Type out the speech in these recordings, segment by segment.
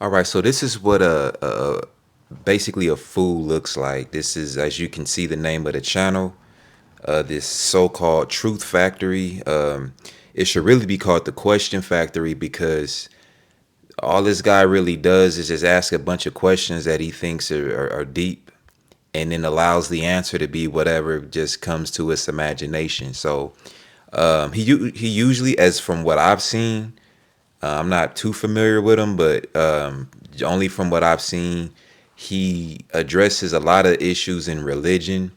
All right, so this is what a basically a fool looks like. This is, as you can see, the name of the channel. This so-called Truth Factory. It should really be called the Question Factory because all this guy really does is just ask a bunch of questions that he thinks are deep, and then allows the answer to be whatever just comes to his imagination. So he usually, as from what I've seen, I'm not too familiar with him, but only from what I've seen, he addresses a lot of issues in religion.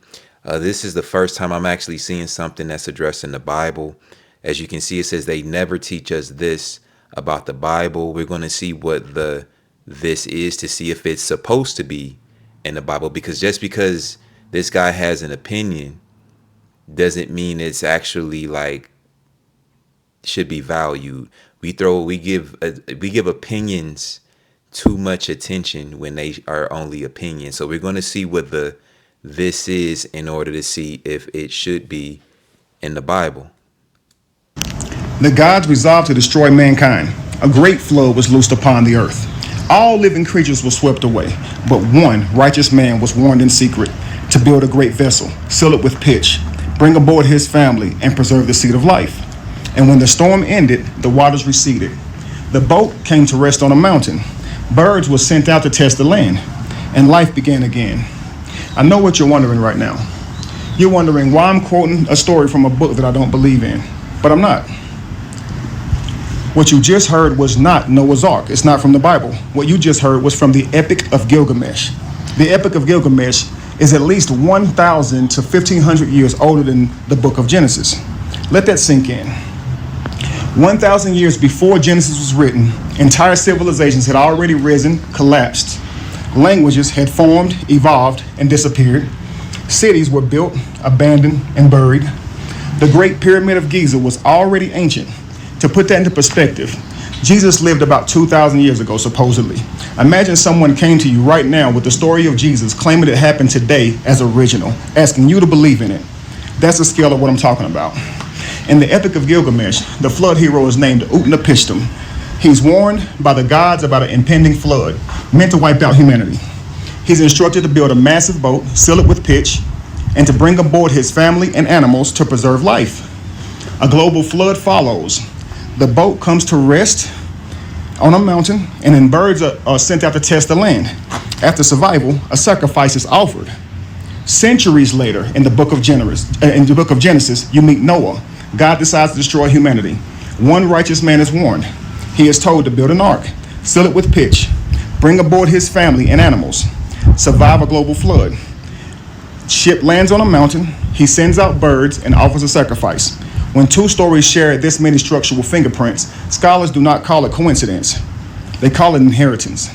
This is the first time I'm actually seeing something that's addressed in the Bible. As you can see, it says they never teach us this about the Bible. We're going to see what the this is to see if it's supposed to be in the Bible, because just because this guy has an opinion doesn't mean it's actually like should be valued. We give opinions too much attention when they are only opinions. So we're going to see what the this is in order to see if it should be in the Bible. The gods resolved to destroy mankind. A great flood was loosed upon the earth. All living creatures were swept away, but one righteous man was warned in secret to build a great vessel, seal it with pitch, bring aboard his family, and preserve the seed of life. And when the storm ended, the waters receded. The boat came to rest on a mountain. Birds were sent out to test the land, and life began again. I know what you're wondering right now. You're wondering why I'm quoting a story from a book that I don't believe in, but I'm not. What you just heard was not Noah's Ark. It's not from the Bible. What you just heard was from the Epic of Gilgamesh. The Epic of Gilgamesh is at least 1,000 to 1,500 years older than the book of Genesis. Let that sink in. 1,000 years before Genesis was written, entire civilizations had already risen, collapsed. Languages had formed, evolved, and disappeared. Cities were built, abandoned, and buried. The Great Pyramid of Giza was already ancient. To put that into perspective, Jesus lived about 2,000 years ago, supposedly. Imagine someone came to you right now with the story of Jesus, claiming it happened today as original, asking you to believe in it. That's the scale of what I'm talking about. In the Epic of Gilgamesh, the flood hero is named Utnapishtim. He's warned by the gods about an impending flood, meant to wipe out humanity. He's instructed to build a massive boat, seal it with pitch, and to bring aboard his family and animals to preserve life. A global flood follows. The boat comes to rest on a mountain, and then birds are sent out to test the land. After survival, a sacrifice is offered. Centuries later, in the book of Genesis, you meet Noah. God decides to destroy humanity. One righteous man is warned. He is told to build an ark, seal it with pitch, bring aboard his family and animals, survive a global flood. Ship lands on a mountain. He sends out birds and offers a sacrifice. When two stories share this many structural fingerprints, scholars do not call it coincidence. They call it inheritance.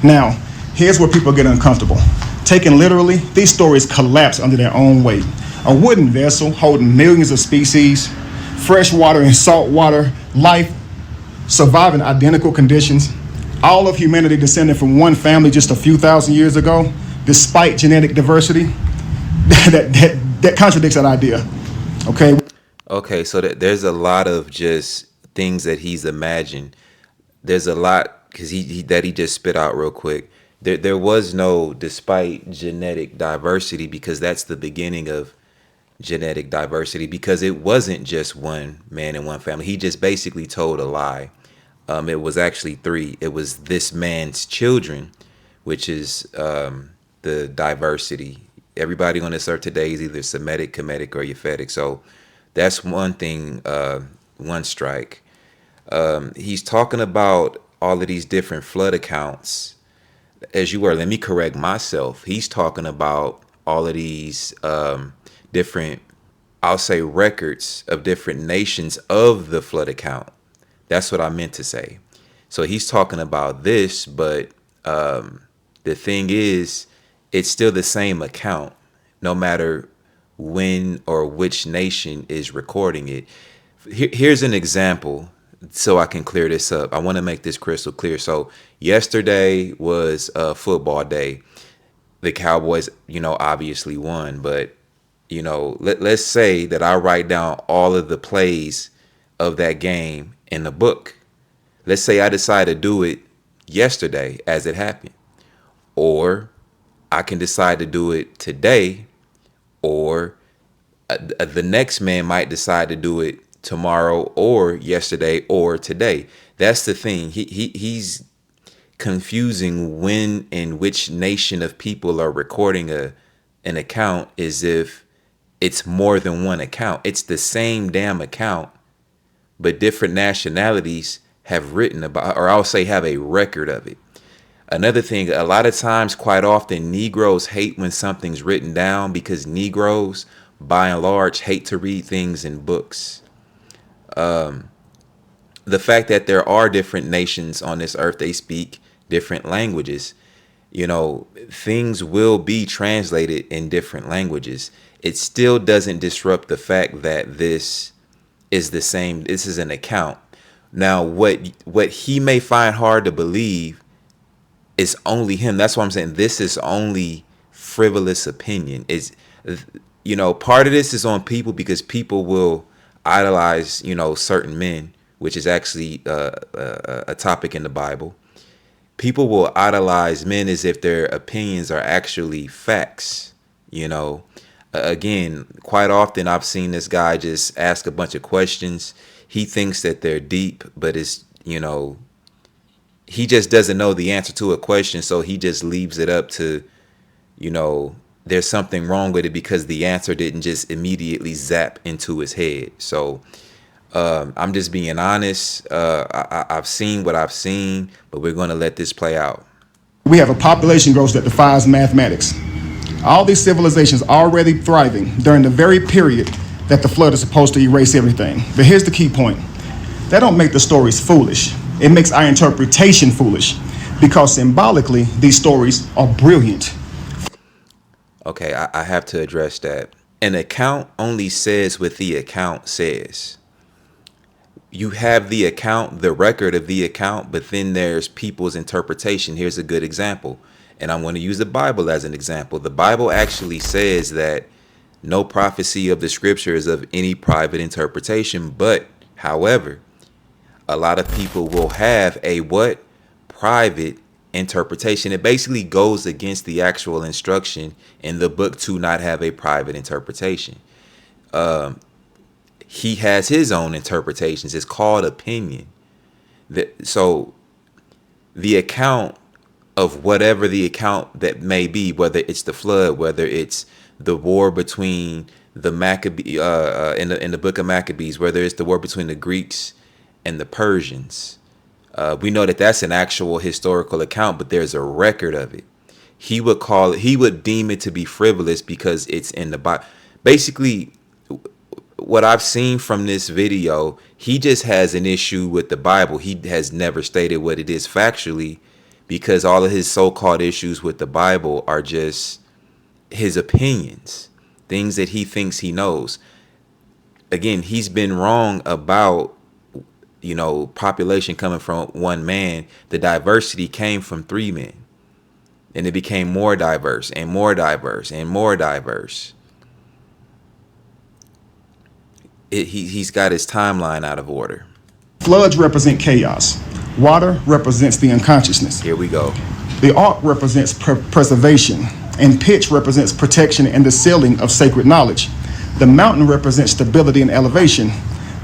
Now, here's where people get uncomfortable. Taken literally, these stories collapse under their own weight. A wooden vessel holding millions of species, fresh water and salt water, life surviving identical conditions, all of humanity descended from one family just a few thousand years ago, despite genetic diversity, that contradicts that idea. Okay? Okay, so there's a lot of just things that he's imagined. There's a lot because he just spit out real quick. There was no despite genetic diversity, because that's the beginning of genetic diversity, because it wasn't just one man and one family. He just basically told a lie. It was actually three. It was this man's children, which is the diversity. Everybody on this earth today is either Semitic, Kemetic, or Yaphetic. So that's one thing, one strike. He's talking about all of these different flood accounts. As you were, let me correct myself. He's talking about all of these different, I'll say, records of different nations of the flood account. That's what I meant to say. So he's talking about this, but the thing is, it's still the same account, no matter when or which nation is recording it. Here's an example so I can clear this up. I want to make this crystal clear. So yesterday was football day. The Cowboys, obviously won, but let's say that I write down all of the plays of that game in the book. Let's say I decide to do it yesterday as it happened, or I can decide to do it today, or the next man might decide to do it tomorrow or yesterday or today. That's the thing. He's confusing when and which nation of people are recording an account as if it's more than one account. It's the same damn account, but different nationalities have written about, or I'll say have a record of it. Another thing, a lot of times, quite often, Negroes hate when something's written down because Negroes, by and large, hate to read things in books. The fact that there are different nations on this earth, they speak different languages. Things will be translated in different languages. It still doesn't disrupt the fact that this is the same. This is an account. Now, what he may find hard to believe is only him. That's why I'm saying this is only frivolous opinion. Part of this is on people because people will idolize, certain men, which is actually a topic in the Bible. People will idolize men as if their opinions are actually facts. Again, quite often I've seen this guy just ask a bunch of questions. He thinks that they're deep, but he just doesn't know the answer to a question. So he just leaves it up to, there's something wrong with it because the answer didn't just immediately zap into his head. So I'm just being honest. I've seen what I've seen, but we're going to let this play out. We have a population growth that defies mathematics. All these civilizations already thriving during the very period that the flood is supposed to erase everything. But here's the key point. That don't make the stories foolish. It makes our interpretation foolish because symbolically, these stories are brilliant. Okay, I have to address that. An account only says what the account says. You have the account, the record of the account, but then there's people's interpretation. Here's a good example. And I'm going to use the Bible as an example. The Bible actually says that no prophecy of the scripture is of any private interpretation. But, however, a lot of people will have a what? Private interpretation. It basically goes against the actual instruction in the book to not have a private interpretation. He has his own interpretations. It's called opinion. So the account of whatever the account that may be, whether it's the flood, whether it's the war between the Maccabee in the book of Maccabees, whether it's the war between the Greeks and the Persians, we know that that's an actual historical account, but there's a record of it. He would deem it to be frivolous because it's in the Bible. Basically, what I've seen from this video, he just has an issue with the Bible. He has never stated what it is factually, because all of his so-called issues with the Bible are just his opinions, things that he thinks he knows. Again, he's been wrong about, population coming from one man. The diversity came from three men, and it became more diverse and more diverse and more diverse. He's got his timeline out of order. Floods represent chaos. Water represents the unconsciousness. Here we go. The ark represents preservation, and pitch represents protection and the sealing of sacred knowledge. The mountain represents stability and elevation.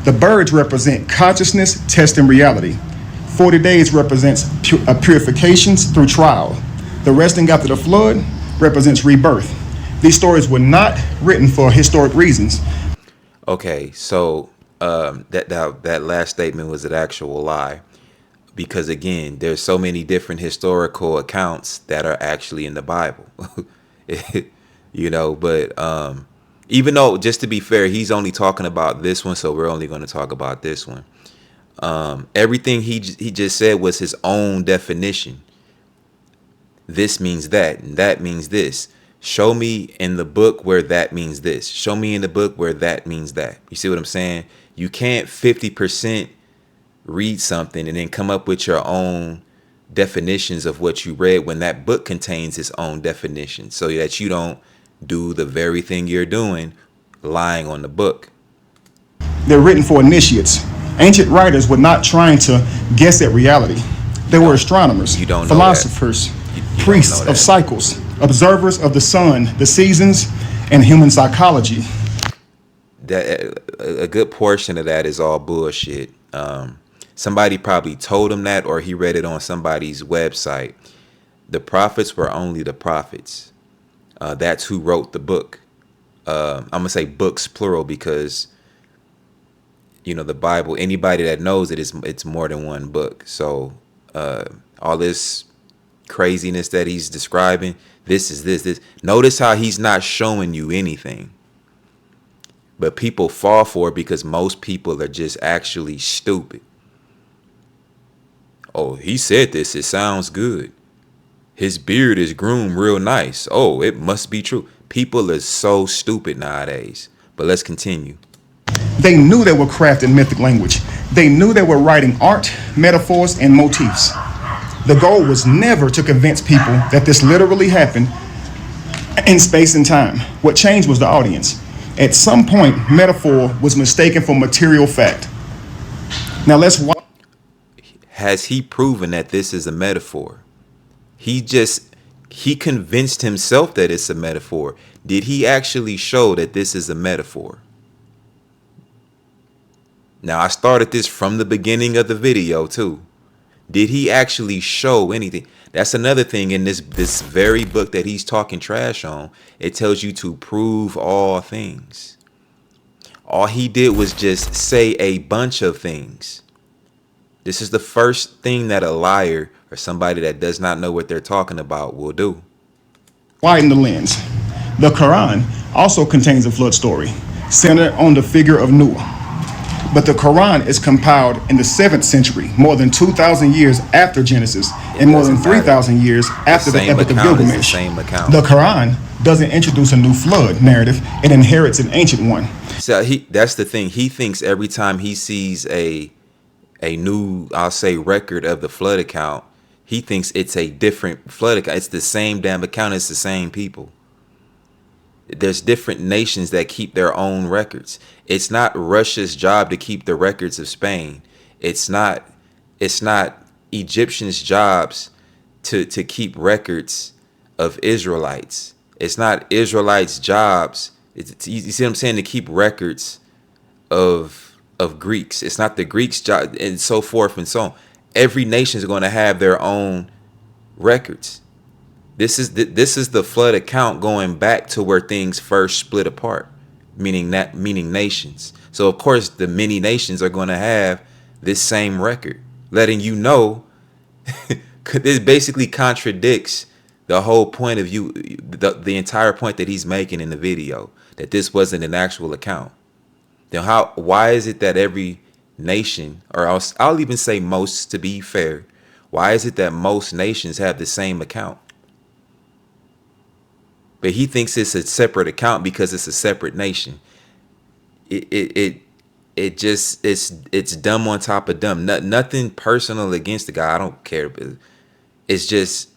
The birds represent consciousness, test, and reality. 40 days represents purifications through trial. The resting after the flood represents rebirth. These stories were not written for historic reasons. Okay, so that last statement was an actual lie, because again, there's so many different historical accounts that are actually in the Bible. But even though, just to be fair, he's only talking about this one, so we're only going to talk about this one. Everything he just said was his own definition. This means that, and that means this. Show me in the book where that means this. Show me in the book where that means that. You see what I'm saying? You can't 50% read something and then come up with your own definitions of what you read when that book contains its own definition, so that you don't do the very thing you're doing, lying on the book. They're written for initiates. Ancient writers were not trying to guess at reality. They were astronomers, You don't know that. philosophers, You don't know priests of that. cycles, observers of the sun, the seasons, and human psychology. That a good portion of that is all bullshit. Somebody probably told him that, or he read it on somebody's website. The prophets were only the prophets. That's who wrote the book. I'm gonna say books plural because the Bible. Anybody that knows it is it's more than one book. So all this craziness that he's describing, this is this. Notice how he's not showing you anything, but people fall for it because most people are just actually stupid. Oh, he said this. It sounds good. His beard is groomed real nice. Oh, it must be true. People are so stupid nowadays. But let's continue. They knew they were crafting mythic language. They knew they were writing art, metaphors, and motifs. The goal was never to convince people that this literally happened in space and time. What changed was the audience. At some point, metaphor was mistaken for material fact. Now let's watch. Has he proven that this is a metaphor? He convinced himself that it's a metaphor. Did he actually show that this is a metaphor? Now, I started this from the beginning of the video too. Did he actually show anything? That's another thing in this very book that he's talking trash on. It tells you to prove all things. All he did was just say a bunch of things. This is the first thing that a liar or somebody that does not know what they're talking about will do. Widen the lens. The Quran also contains a flood story centered on the figure of Noah. But the Quran is compiled in the 7th century, more than 2,000 years after Genesis, and more than 3,000 years after the Epic of Gilgamesh. The Quran doesn't introduce a new flood narrative, it inherits an ancient one. So that's the thing. He thinks every time he sees a new, I'll say, record of the flood account, he thinks it's a different flood account. It's the same damn account. It's the same people. There's different nations that keep their own records. It's not Russia's job to keep the records of Spain. It's not Egyptians' jobs to keep records of Israelites. It's not Israelites' jobs. You see what I'm saying? To keep records of Greeks. It's not the Greeks' job, and so forth and so on. Every nation is going to have their own records. This is the flood account going back to where things first split apart, meaning nations. So of course the many nations are going to have this same record, letting you know this basically contradicts the whole point of view, the entire point that he's making in the video, that this wasn't an actual account. Then why is it that every nation, or I'll even say most, to be fair, why is it that most nations have the same account? But he thinks it's a separate account because it's a separate nation. It's dumb on top of dumb. Nothing personal against the guy. I don't care. But it's just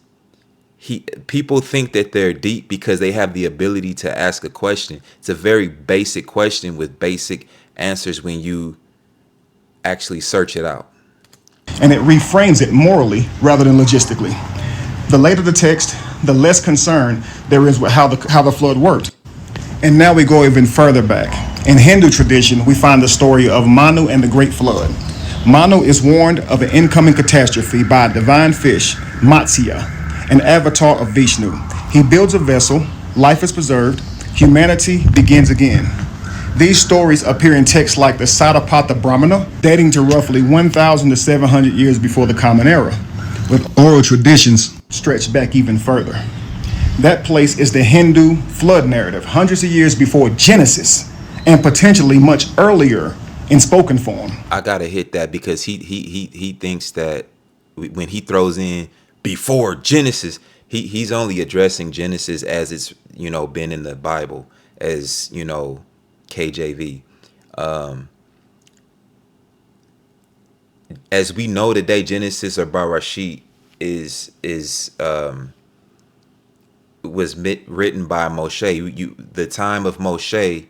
people think that they're deep because they have the ability to ask a question. It's a very basic question with basic answers when you actually search it out. And it reframes it morally rather than logistically. The later the text, the less concern there is with how the flood worked. And now we go even further back. In Hindu tradition, we find the story of Manu and the Great Flood. Manu is warned of an incoming catastrophe by a divine fish, Matsya, an avatar of Vishnu. He builds a vessel, life is preserved, humanity begins again. These stories appear in texts like the Satapatha Brahmana, dating to roughly 1,000 to 700 years before the Common Era, with oral traditions stretched back even further. That place is the Hindu flood narrative, hundreds of years before Genesis, and potentially much earlier in spoken form. I gotta hit that because he thinks that when he throws in before Genesis, he's only addressing Genesis as it's been in the Bible, as KJV. As we know today, Genesis or Bereshit was written by Moshe. The time of Moshe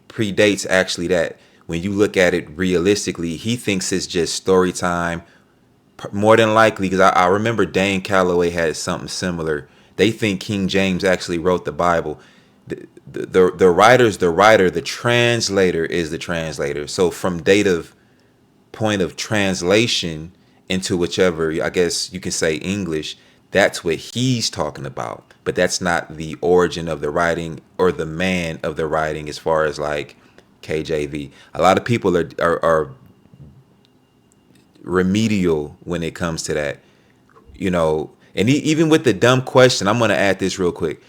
predates actually that. When you look at it realistically, he thinks it's just story time, more than likely, because I remember Dane Calloway had something similar. They think King James actually wrote the Bible. The writer's the writer, the translator is the translator. So from date of point of translation into whichever, I guess you can say English, that's what he's talking about. But that's not the origin of the writing or the man of the writing as far as like KJV. A lot of people are remedial when it comes to that, you know. And even with the dumb question, I'm going to add this real quick.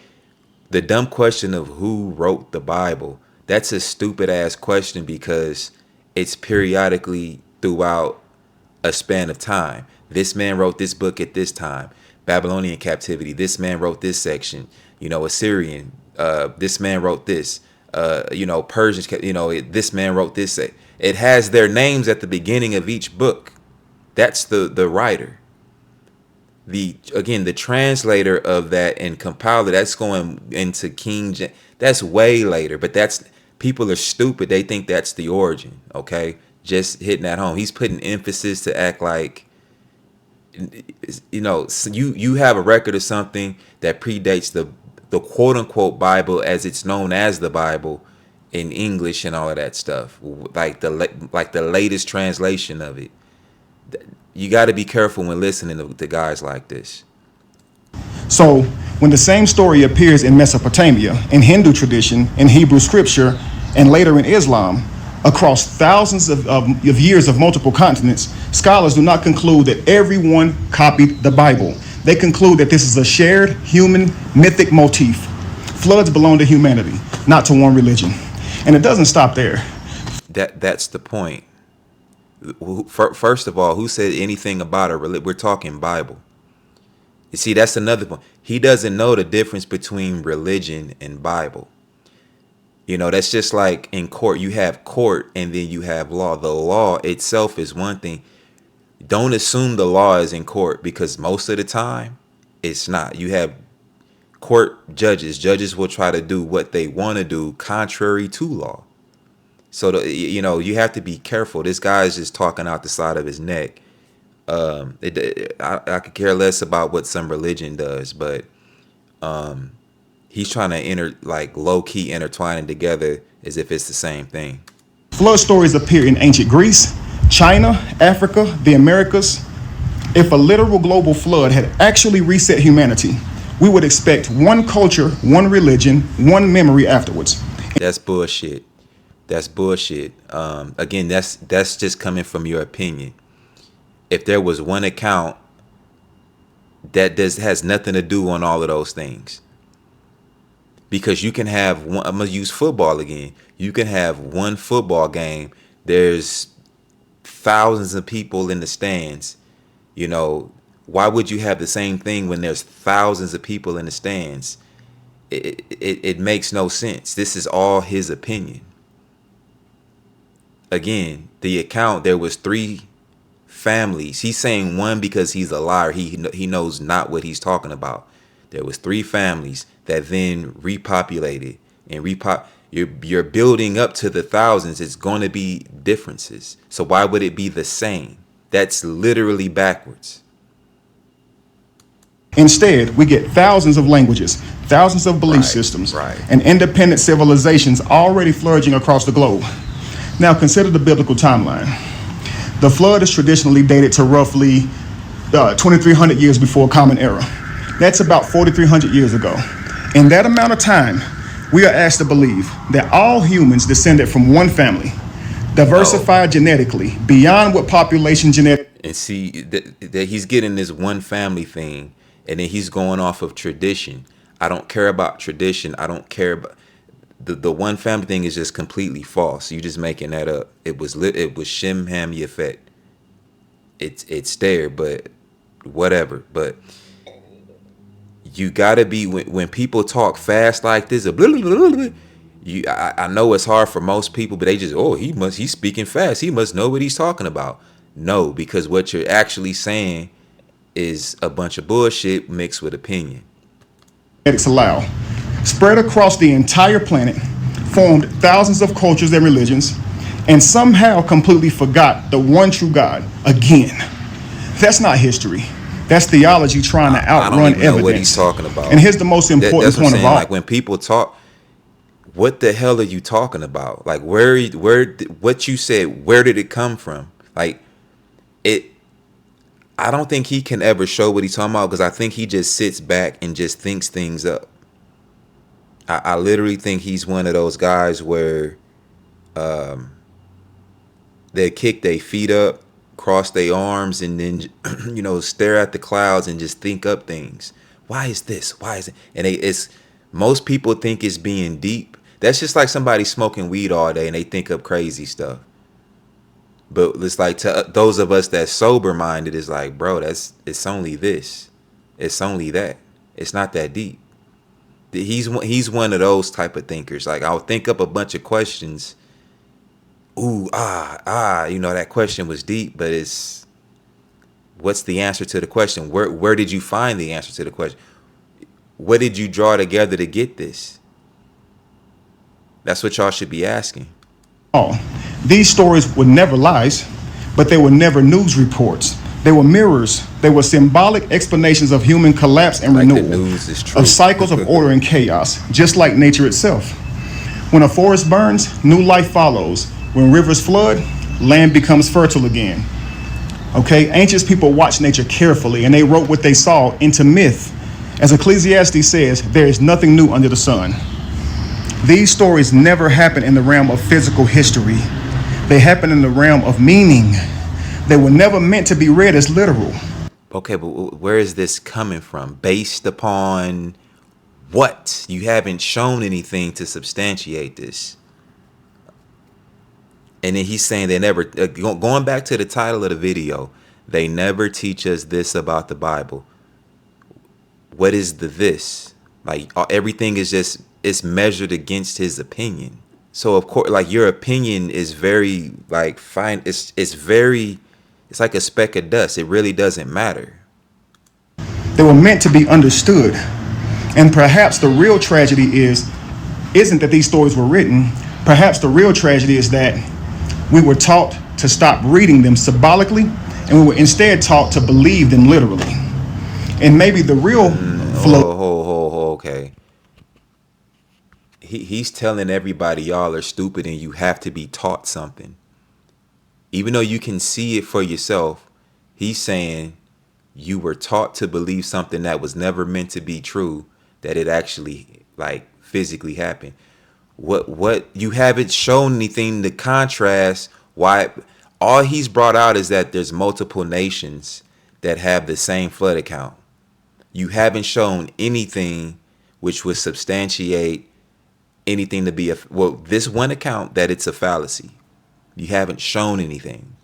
The dumb question of who wrote the Bible, that's a stupid ass question because it's periodically throughout a span of time. This man wrote this book at this time. Babylonian captivity. This man wrote this section. You know, Assyrian. This man wrote this. You know, Persians. You know, this man wrote this. It has their names at the beginning of each book. That's the writer. The translator of that and compiler, that's going into King James. That's way later, but that's, people are stupid. They think that's the origin. Okay, just hitting that home. He's putting emphasis to act like, you know, you have a record of something that predates the quote unquote Bible as it's known as the Bible in English and all of that stuff, like the latest translation of it. You got to be careful when listening to guys like this. So when the same story appears in Mesopotamia, in Hindu tradition, in Hebrew scripture, and later in Islam, across thousands of years of multiple continents, scholars do not conclude that everyone copied the Bible. They conclude that this is a shared human mythic motif. Floods belong to humanity, not to one religion. And it doesn't stop there. That's the point. First of all, who said anything about a religion? We're talking Bible. You see, that's another point. He doesn't know the difference between religion and Bible. You know, that's just like in court. You have court and then you have law. The law itself is one thing. Don't assume the law is in court, because most of the time it's not. You have court judges. Judges will try to do what they want to do contrary to law. So, you know, you have to be careful. This guy is just talking out the side of his neck. I could care less about what some religion does, but he's trying to low-key intertwining together as if it's the same thing. Flood stories appear in ancient Greece, China, Africa, the Americas. If a literal global flood had actually reset humanity, we would expect one culture, one religion, one memory afterwards. That's bullshit. That's bullshit. Again, that's just coming from your opinion. If there was one account that has nothing to do on all of those things, because you can have one. I'm gonna use football again. You can have one football game. There's thousands of people in the stands. You know, why would you have the same thing when there's thousands of people in the stands? It makes no sense. This is all his opinion. Again, the account, there was 3 families. He's saying one because he's a liar. He knows not what he's talking about. There was 3 families that then repopulated and you're building up to the thousands. It's going to be differences. So why would it be the same? That's literally backwards. Instead, we get thousands of languages, thousands of belief systems, and independent civilizations already flourishing across the globe. Now consider the biblical timeline. The flood is traditionally dated to roughly 2,300 years before Common Era. That's about 4,300 years ago. In that amount of time, we are asked to believe that all humans descended from one family, diversified genetically beyond what population genetic. And see that he's getting this one family thing, and then he's going off of tradition. I don't care about tradition. I don't care about the one family thing. Is just completely false. You just making that up. It was Shem Ham Yafet. It's there, but whatever. But you gotta be, when people talk fast like this, I know it's hard for most people, but they just, he's speaking fast. He must know what he's talking about. No, because what you're actually saying is a bunch of bullshit mixed with opinion. Allow, spread across the entire planet, formed thousands of cultures and religions, and somehow completely forgot the one true God again. That's not history. That's theology trying to I don't outrun even know what he's evidence. talking And about. here's the most important That's what I'm point of saying. all. Like when people talk, what the hell are you talking about? Like what you said, where did it come from? Like it. I don't think he can ever show what he's talking about because I think he just sits back and just thinks things up. I literally think he's one of those guys where they kick their feet up, cross their arms, and then stare at the clouds and just think up things. Why is this? Why is it? And it's most people think it's being deep. That's just like somebody smoking weed all day and they think up crazy stuff. But it's like to those of us that's sober minded, is like, bro, it's only this, it's only that. It's not that deep. He's one of those type of thinkers. Like I'll think up a bunch of questions. Ooh, that question was deep, but it's what's the answer to the question? Where did you find the answer to the question? What did you draw together to get this? That's what y'all should be asking. All. These stories were never lies, but they were never news reports. They were mirrors. They were symbolic explanations of human collapse and Like the renewal, news is true. of cycles of order and chaos, just like nature itself. When a forest burns, new life follows. When rivers flood, land becomes fertile again. Okay, ancient people watched nature carefully and they wrote what they saw into myth. As Ecclesiastes says, there is nothing new under the sun. These stories never happen in the realm of physical history. They happen in the realm of meaning. They were never meant to be read as literal. Okay, but where is this coming from? Based upon what? You haven't shown anything to substantiate this. And then he's saying they never, going back to the title of the video, they never teach us this about the Bible. What is the this? Like everything is just, it's measured against his opinion. So of course, like your opinion is very like fine. It's like a speck of dust. It really doesn't matter. They were meant to be understood. And perhaps the real tragedy isn't that these stories were written. Perhaps the real tragedy is that we were taught to stop reading them symbolically, and we were instead taught to believe them literally. And maybe the real flow. Okay. He's telling everybody y'all are stupid and you have to be taught something. Even though you can see it for yourself, he's saying you were taught to believe something that was never meant to be true, that it actually like physically happened. What you haven't shown anything to contrast why. All he's brought out is that there's multiple nations that have the same flood account. You haven't shown anything which would substantiate anything to be this one account that it's a fallacy. You haven't shown anything.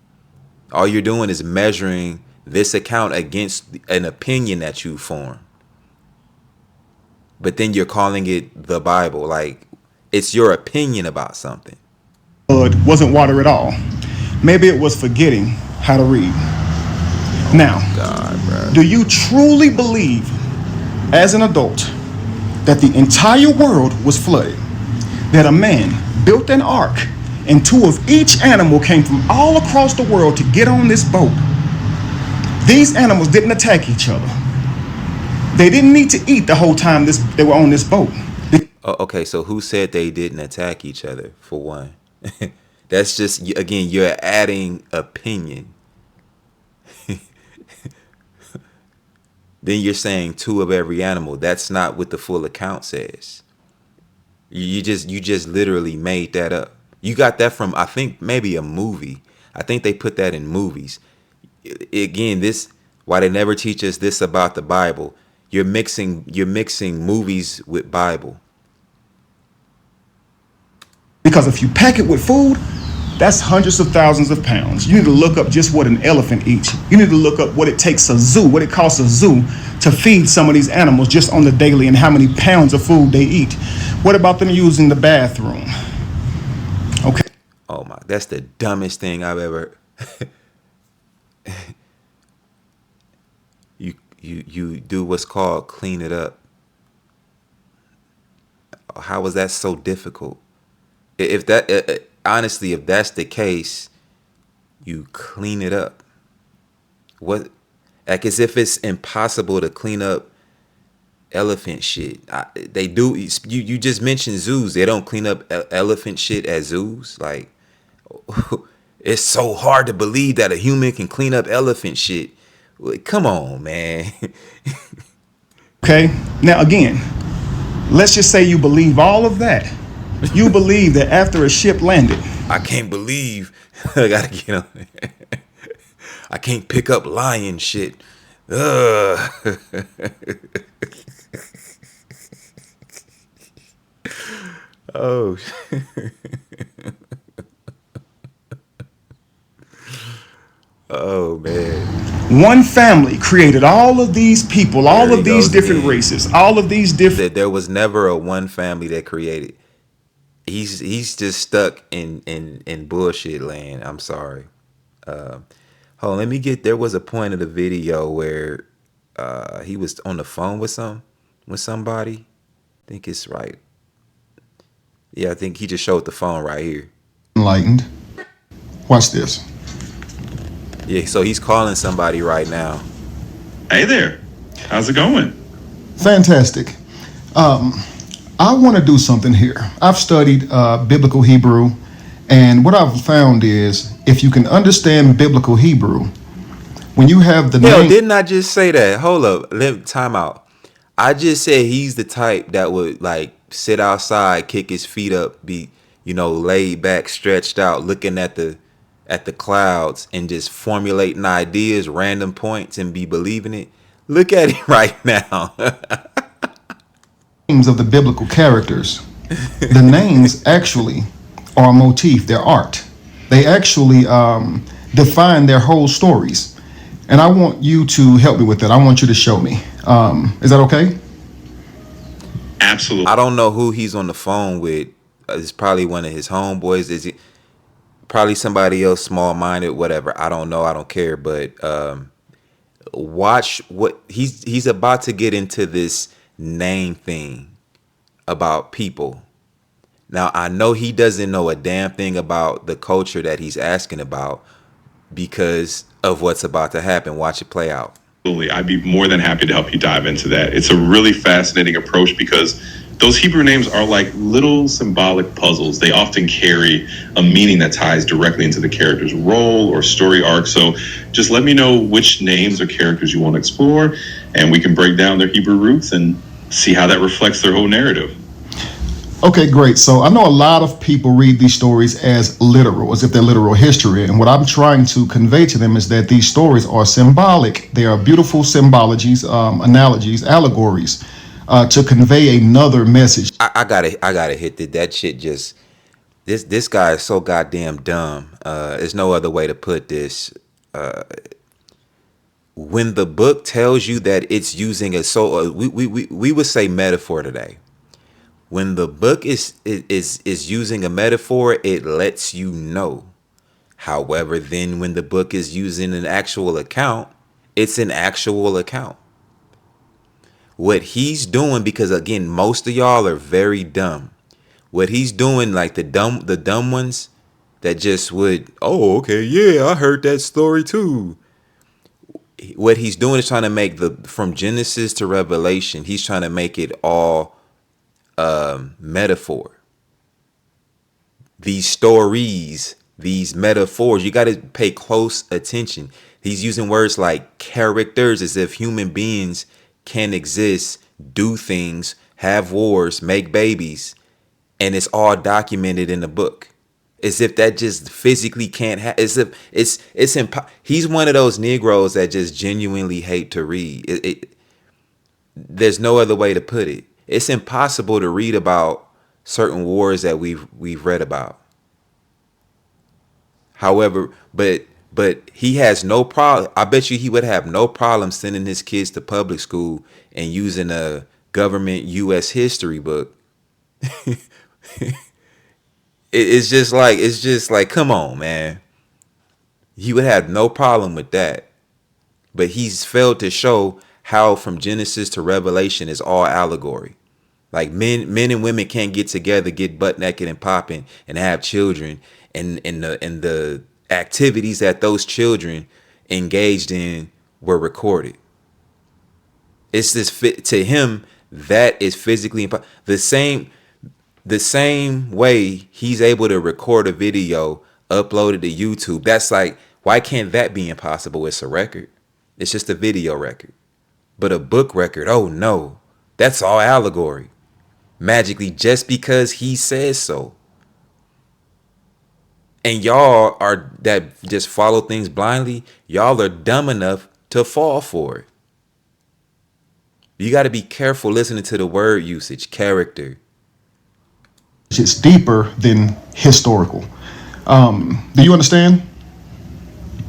All you're doing is measuring this account against an opinion that you formed. But then you're calling it the Bible. Like it's your opinion about something. Blood wasn't water at all. Maybe it was forgetting how to read. Now, God, bro. do you truly believe, as an adult, that the entire world was flooded? That a man built an ark and two of each animal came from all across the world to get on this boat? These animals didn't attack each other. They didn't need to eat the whole time they were on this boat. Okay, so who said they didn't attack each other, for one? That's just, again, you're adding opinion. Then you're saying two of every animal. That's not what the full account says. You just literally made that up. You got that from, I think, maybe a movie. I think they put that in movies. Again, why they never teach us this about the Bible. You're mixing movies with Bible. Because if you pack it with food, that's hundreds of thousands of pounds. You need to look up just what an elephant eats. You need to look up what it costs a zoo to feed some of these animals just on the daily and how many pounds of food they eat. What about them using the bathroom? Okay. Oh my, that's the dumbest thing I've ever. You do what's called clean it up. How is that so difficult? If that honestly, if that's the case, you clean it up. What Like as if it's impossible to clean up elephant shit. They do. You just mentioned zoos. They don't clean up elephant shit at zoos. Like it's so hard to believe that a human can clean up elephant shit. Like, come on, man. Okay? Now, again, let's just say you believe all of that. You believe that after a ship landed, I can't believe I gotta get on. I can't pick up lion shit. Ugh. Oh, oh man. one family created all of these people, There all he of these goes different again. races, all of these different. That there was never a one family that created. He's just stuck in bullshit land. I'm sorry. Hold on, let me get. There was a point of the video where he was on the phone with somebody. I think it's right. Yeah, I think he just showed the phone right here. Enlightened. Watch this. Yeah, so he's calling somebody right now. Hey there. How's it going? Fantastic. I want to do something here. I've studied biblical Hebrew, and what I've found is if you can understand biblical Hebrew, when you have the Hell, name, didn't I just say that? Hold up, time out. I just said he's the type that would like sit outside, kick his feet up, be laid back, stretched out, looking at the clouds and just formulating ideas, random points, and be believing it. Look at it right now. names of the biblical characters, the names actually are a motif, they're art. They actually define their whole stories. And I want you to help me with that. I want you to show me. Is that okay? Absolutely. I don't know who he's on the phone with. It's probably one of his homeboys. Is it probably somebody else, small minded, whatever? I don't know. I don't care. But watch what he's about to get into this name thing about people. Now I know he doesn't know a damn thing about the culture that he's asking about because of what's about to happen. Watch it play out. Absolutely. I'd be more than happy to help you dive into that. It's a really fascinating approach because those Hebrew names are like little symbolic puzzles. They often carry a meaning that ties directly into the character's role or story arc. So just let me know which names or characters you want to explore, and we can break down their Hebrew roots and see how that reflects their whole narrative. Okay, great. So I know a lot of people read these stories as literal, as if they're literal history. And what I'm trying to convey to them is that these stories are symbolic. They are beautiful symbologies, analogies, allegories to convey another message. I gotta hit that shit. Just this guy is so goddamn dumb. There's no other way to put this. When the book tells you that it's using we would say metaphor today. When the book is using a metaphor, it lets you know. However, then when the book is using an actual account, it's an actual account. What he's doing, because again, most of y'all are very dumb. What he's doing, like the dumb ones that just would, oh, okay, yeah, I heard that story too. What he's doing is trying to make from Genesis to Revelation, he's trying to make it all metaphor. These stories, these metaphors, you got to pay close attention. He's using words like characters as if human beings can exist, do things, have wars, make babies, and it's all documented in the book. As if that just physically can't happen. As if he's one of those Negroes that just genuinely hate to read. There's no other way to put it. It's impossible to read about certain wars that we've read about. However, but he has no problem. I bet you he would have no problem sending his kids to public school and using a government U.S. history book. It's just like, come on, man. He would have no problem with that. But he's failed to show how from Genesis to Revelation is all allegory. Like men and women can't get together, get butt naked and popping and have children, and the activities that those children engaged in were recorded. It's this fit to him that is physically impossible. The same way he's able to record a video, upload it to YouTube. That's like, why can't that be impossible? It's a record. It's just a video record. But a book record, oh no, that's all allegory. Magically, just because he says so. And y'all are that just follow things blindly. Y'all are dumb enough to fall for it. You got to be careful listening to the word usage, character. It's deeper than historical. Do you understand?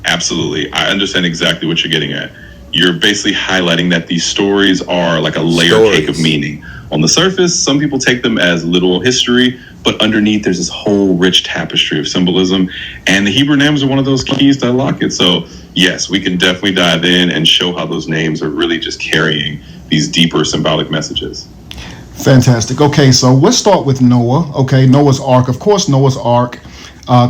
Absolutely. I understand exactly what you're getting at. You're basically highlighting that these stories are like a layer cake of meaning. On the surface, some people take them as literal history, but underneath there's this whole rich tapestry of symbolism, and the Hebrew names are one of those keys to unlock it. So yes, we can definitely dive in and show how those names are really just carrying these deeper symbolic messages. Fantastic. Okay, so let's start with Noah. Okay, Noah's Ark. Of course, Noah's Ark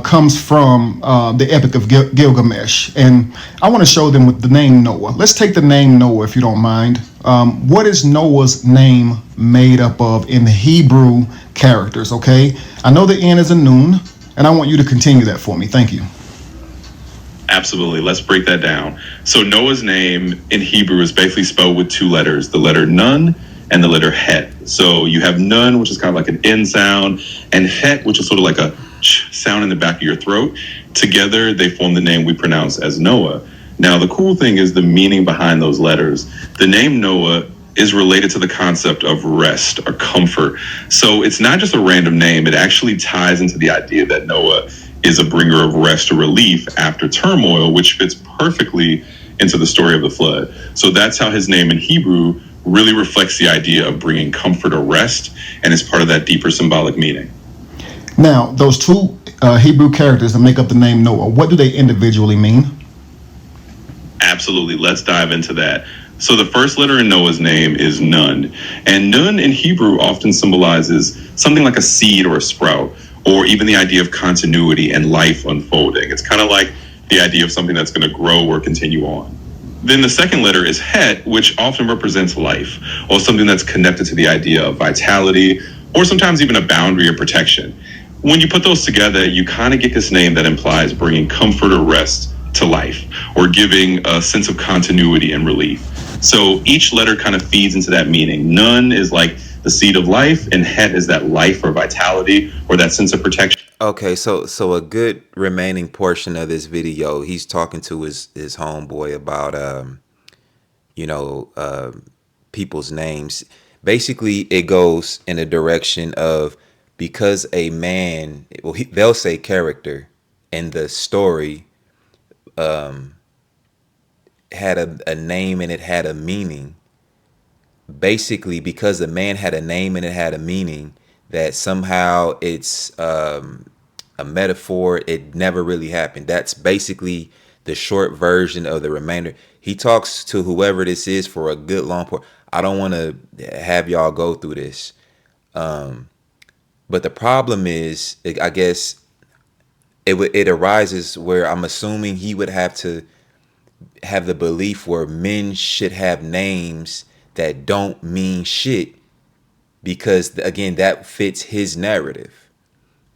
comes from the Epic of Gilgamesh. And I want to show them with the name Noah. Let's take the name Noah, if you don't mind. What is Noah's name made up of in the Hebrew characters, okay? I know the N is a Nun, and I want you to continue that for me. Thank you. Absolutely. Let's break that down. So Noah's name in Hebrew is basically spelled with two letters, the letter Nun and the letter Het. So you have Nun, which is kind of like an N sound, and Het, which is sort of like a ch sound in the back of your throat. Together, they form the name we pronounce as Noah. Now, the cool thing is the meaning behind those letters. The name Noah is related to the concept of rest or comfort. So it's not just a random name. It actually ties into the idea that Noah is a bringer of rest or relief after turmoil, which fits perfectly into the story of the flood. So that's how his name in Hebrew really reflects the idea of bringing comfort or rest, and is part of that deeper symbolic meaning. Now, those two Hebrew characters that make up the name Noah, what do they individually mean? Absolutely. Let's dive into that. So the first letter in Noah's name is Nun, and Nun in Hebrew often symbolizes something like a seed or a sprout, or even the idea of continuity and life unfolding. It's kind of like the idea of something that's going to grow or continue on. Then the second letter is Het, which often represents life, or something that's connected to the idea of vitality, or sometimes even a boundary or protection. When you put those together, you kind of get this name that implies bringing comfort or rest to life, or giving a sense of continuity and relief. So each letter kind of feeds into that meaning. Nun is like the seed of life, and Het is that life or vitality or that sense of protection. Okay, so a good remaining portion of this video, he's talking to his homeboy about people's names. Basically, it goes in a direction of, because a man, well, they'll say character in the story had a name and it had a meaning. Basically, because the man had a name and it had a meaning, that somehow it's a metaphor. It never really happened. That's basically the short version of the remainder. He talks to whoever this is for a good long part. I don't want to have y'all go through this. But the problem is, I guess, it arises where I'm assuming he would have to have the belief where men should have names that don't mean shit, because again, that fits his narrative.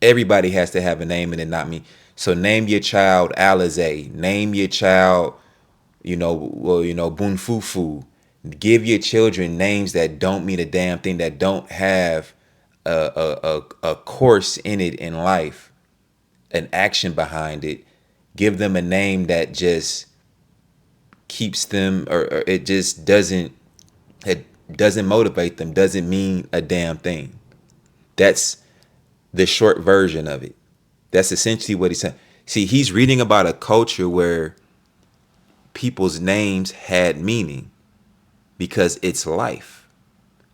Everybody has to have a name and it not mean. So name your child Alizé, name your child, Bunfufu. Give your children names that don't mean a damn thing, that don't have a course in it in life, an action behind it. Give them a name that just keeps them, or it just doesn't motivate them, doesn't mean a damn thing. That's the short version of it. That's essentially what he's saying. See, he's reading about a culture where people's names had meaning because it's life.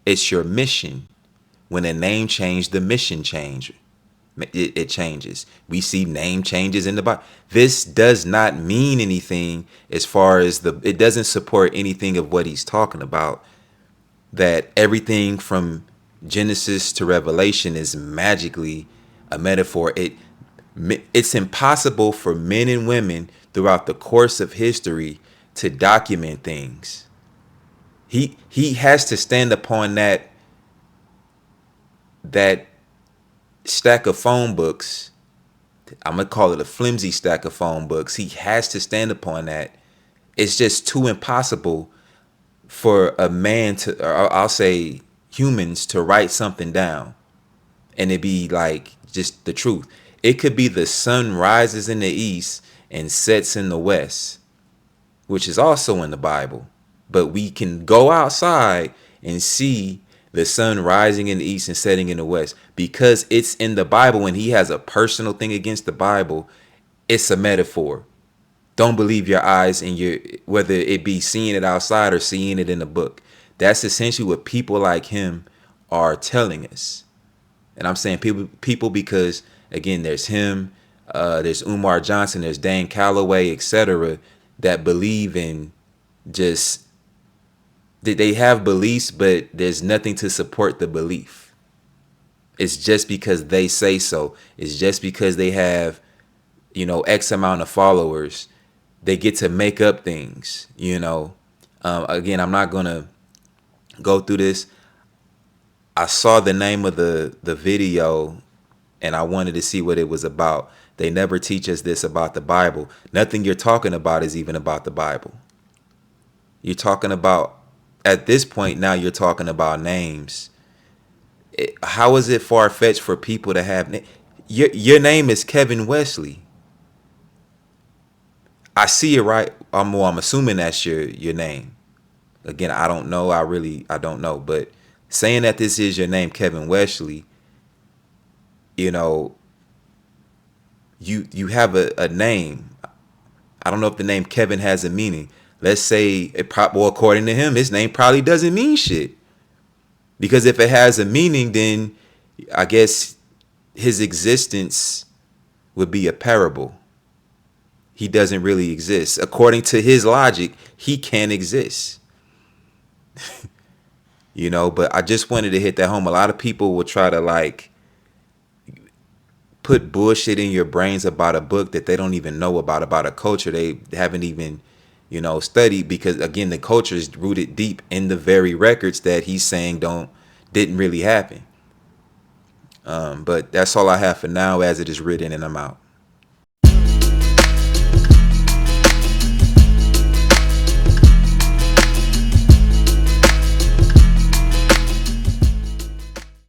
It's your mission. When a name changed, the mission changed. It changes. We see name changes in the Bible. This does not mean anything as far as it doesn't support anything of what he's talking about. That everything from Genesis to Revelation is magically a metaphor. It's impossible for men and women throughout the course of history to document things. He has to stand upon that stack of phone books. I'm gonna call it a flimsy stack of phone books. He has to stand upon that. It's just too impossible for a man to, or I'll say humans, to write something down and it be like just the truth. It could be the sun rises in the east and sets in the west, which is also in the Bible. But we can go outside and see the sun rising in the east and setting in the west because it's in the Bible. And he has a personal thing against the Bible. It's a metaphor. Don't believe your eyes and your, whether it be seeing it outside or seeing it in the book. That's essentially what people like him are telling us. And I'm saying people because, again, there's him, there's Umar Johnson, there's Dan Calloway, etc., that believe in just, they have beliefs, but there's nothing to support the belief. It's just because they say so. It's just because they have, X amount of followers. They get to make up things, Again, I'm not going to go through this. I saw the name of the video and I wanted to see what it was about. They never teach us this about the Bible. Nothing you're talking about is even about the Bible. You're talking about, at this point now, you're talking about names. How is it far-fetched for people to have your name is Kevin Wesley? I see it right. I'm assuming that's your name. Again, I don't know. I don't know. But saying that this is your name, Kevin Wesley, you have a name. I don't know if the name Kevin has a meaning. Let's say according to him, his name probably doesn't mean shit. Because if it has a meaning, then I guess his existence would be a parable. He doesn't really exist. According to his logic, he can't exist. But I just wanted to hit that home. A lot of people will try to put bullshit in your brains about a book that they don't even know about a culture they haven't even, studied, because again, the culture is rooted deep in the very records that he's saying didn't really happen. But that's all I have for now as it is written, and I'm out.